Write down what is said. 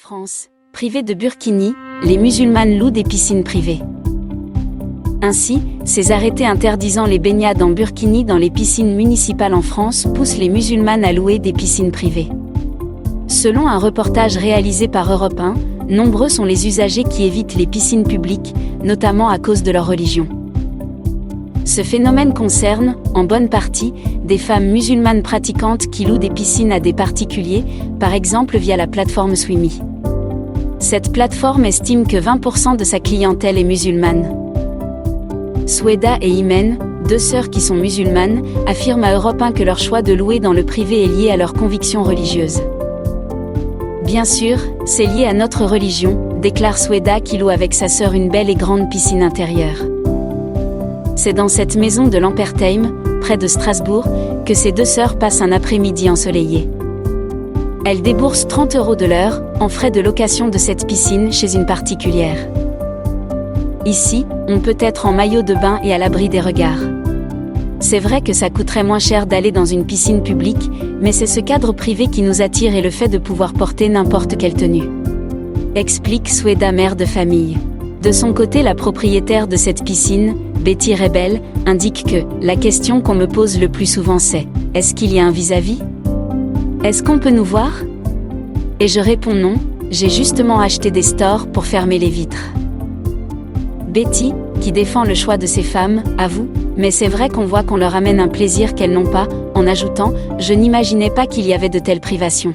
France, privée de burkini, les musulmanes louent des piscines privées. Ainsi, ces arrêtés interdisant les baignades en burkini dans les piscines municipales en France poussent les musulmanes à louer des piscines privées. Selon un reportage réalisé par Europe 1, nombreux sont les usagers qui évitent les piscines publiques, notamment à cause de leur religion. Ce phénomène concerne, en bonne partie, des femmes musulmanes pratiquantes qui louent des piscines à des particuliers, par exemple via la plateforme Swimmy. Cette plateforme estime que 20% de sa clientèle est musulmane. Sweda et Imen, deux sœurs qui sont musulmanes, affirment à Europe 1 que leur choix de louer dans le privé est lié à leurs convictions religieuses. Bien sûr, c'est lié à notre religion, déclare Sweda qui loue avec sa sœur une belle et grande piscine intérieure. C'est dans cette maison de Lampertheim, près de Strasbourg, que ces deux sœurs passent un après-midi ensoleillé. Elles déboursent 30 € de l'heure, en frais de location de cette piscine chez une particulière. Ici, on peut être en maillot de bain et à l'abri des regards. C'est vrai que ça coûterait moins cher d'aller dans une piscine publique, mais c'est ce cadre privé qui nous attire et le fait de pouvoir porter n'importe quelle tenue. Explique Sweda, mère de famille. De son côté, la propriétaire de cette piscine, Betty Rebel, indique que « La question qu'on me pose le plus souvent c'est « Est-ce qu'il y a un vis-à-vis ? Est-ce qu'on peut nous voir ?» Et je réponds non, j'ai justement acheté des stores pour fermer les vitres. Betty, qui défend le choix de ces femmes, avoue « Mais c'est vrai qu'on voit qu'on leur amène un plaisir qu'elles n'ont pas », en ajoutant « Je n'imaginais pas qu'il y avait de telles privations. »